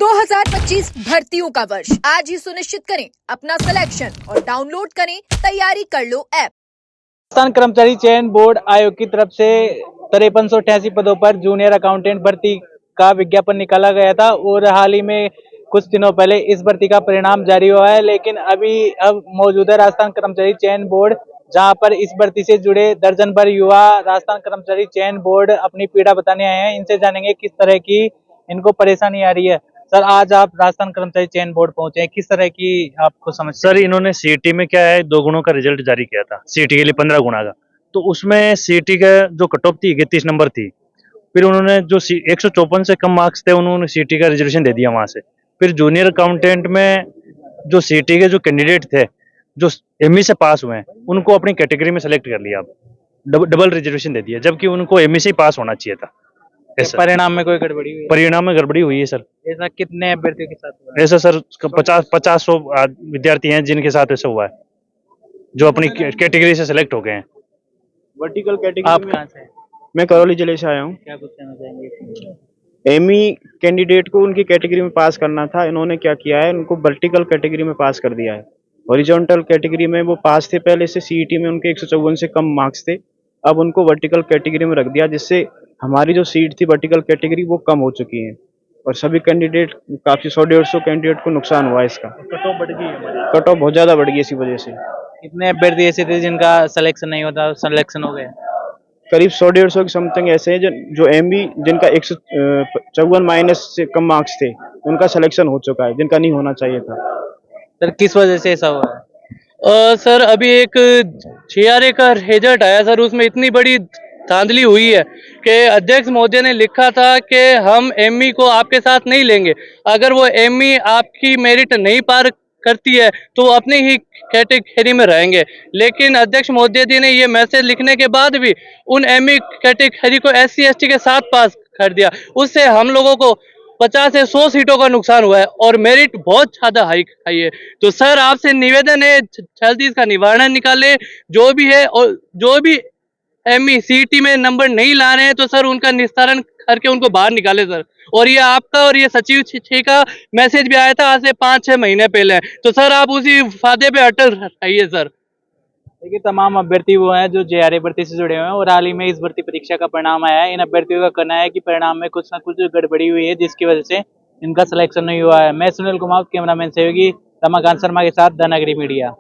2025 भर्तियों का वर्ष आज ही सुनिश्चित करें अपना सिलेक्शन और डाउनलोड करें तैयारी कर लो ऐप। राजस्थान कर्मचारी चयन बोर्ड आयोग की तरफ से 5388 पदों पर जूनियर अकाउंटेंट भर्ती का विज्ञापन निकाला गया था और हाल ही में कुछ दिनों पहले इस भर्ती का परिणाम जारी हुआ है। लेकिन अब मौजूदा राजस्थान कर्मचारी चयन बोर्ड जहां पर इस भर्ती से जुड़े दर्जन भर युवा राजस्थान कर्मचारी चयन बोर्ड अपनी पीड़ा बताने आए हैं। इनसे जानेंगे किस तरह की इनको परेशानी आ रही है। सर, आज आप राजस्थान कर्मचारी चयन बोर्ड पहुंचे हैं, किस तरह की आपको समस्या? सर, इन्होंने सीईटी में क्या है 2 गुणों का रिजल्ट जारी किया था, सीईटी के लिए 15 गुणा का। तो उसमें सीईटी का जो कट ऑफ थी 31 नंबर थी। फिर उन्होंने जो 154 से कम मार्क्स थे उन्होंने सीईटी का रिजर्वेशन दे दिया वहां से। फिर जूनियर अकाउंटेंट में जो सीईटी के जो कैंडिडेट थे जो एमई से पास हुए हैं उनको अपनी कैटेगरी में सेलेक्ट कर लिया। अब डबल रिजर्वेशन दे दिया, जबकि उनको एमई से ही पास होना चाहिए था। ऐसा परिणाम में कोई गड़बड़ी हुई है? परिणाम में गड़बड़ी हुई है सर। ऐसा कितने अभ्यर्थियों के साथ हुआ है? ऐसा सर 50-100 विद्यार्थी हैं जिनके साथ ऐसा हुआ है, जो अपनी कैटेगरी से सेलेक्ट हो गए हैं। वर्टिकल कैटेगरी आप में कहाँ से? मैं करौली जिले से आया हूँ। क्या कुछ कहना चाहेंगे? एमई कैंडिडेट को उनकी कैटेगरी में पास करना था, इन्होंने क्या किया है, उनको वर्टिकल कैटेगरी में पास कर दिया है। हॉरिजॉन्टल कैटेगरी में वो पास थे पहले से, सीईटी में उनके 154 से कम मार्क्स थे। अब उनको वर्टिकल कैटेगरी में रख दिया, जिससे हमारी जो सीट थी वर्टिकल कैटेगरी वो कम हो चुकी है और सभी कैंडिडेट काफी 100-150 कैंडिडेट को नुकसान हुआ है। इसका कट ऑफ बढ़ गई है? कट ऑफ बहुत ज्यादा बढ़ गई इसी वजह से। कितने अभ्यर्थी ऐसे थे जिनका सिलेक्शन नहीं होता, सिलेक्शन हो गया? करीब 100-150 के समथिंग ऐसे हैं जो एमबी जिनका 154 माइनस से कम मार्क्स थे उनका सिलेक्शन हो चुका है, जिनका नहीं होना चाहिए था। सर, किस वजह से ऐसा हुआ है? सर अभी एक जीआरए का रिजल्ट आया सर, उसमें इतनी बड़ी धांधली हुई है कि अध्यक्ष महोदय ने लिखा था कि हम एमई को आपके साथ नहीं लेंगे। अगर वो एमई आपकी मेरिट नहीं पार करती है तो अपनी ही कैटेगरी में रहेंगे। लेकिन अध्यक्ष महोदय जी ने ये मैसेज लिखने के बाद भी उन एमई कैटेगरी को एससी एसटी के साथ पास कर दिया। उससे हम लोगों को 50 से 100 सीटों का नुकसान हुआ है और मेरिट बहुत ज्यादा हाई आई है। तो सर आपसे निवेदन है जल्दी इसका निवारण निकाले। जो भी है और जो भी एमई सीईटी में नंबर नहीं ला रहे हैं तो सर उनका निस्तारण करके उनको बाहर निकाले सर। और ये आपका और ये सचिव जी का मैसेज भी आया था आज से 5-6 महीने पहले। तो सर आप उसी वादे पे अटल रहिए सर। देखिए, तमाम अभ्यर्थी वो हैं जो जेआरए भर्ती से जुड़े हुए हैं और हाल ही में इस भर्ती परीक्षा का परिणाम आया है। इन अभ्यर्थियों का कहना है कि परिणाम में कुछ ना कुछ गड़बड़ी हुई है जिसकी वजह से इनका सिलेक्शन नहीं हुआ है। मैं सुनील कुमार, कैमरामैन सहयोगी रमाकांत शर्मा के साथ द नगरी मीडिया।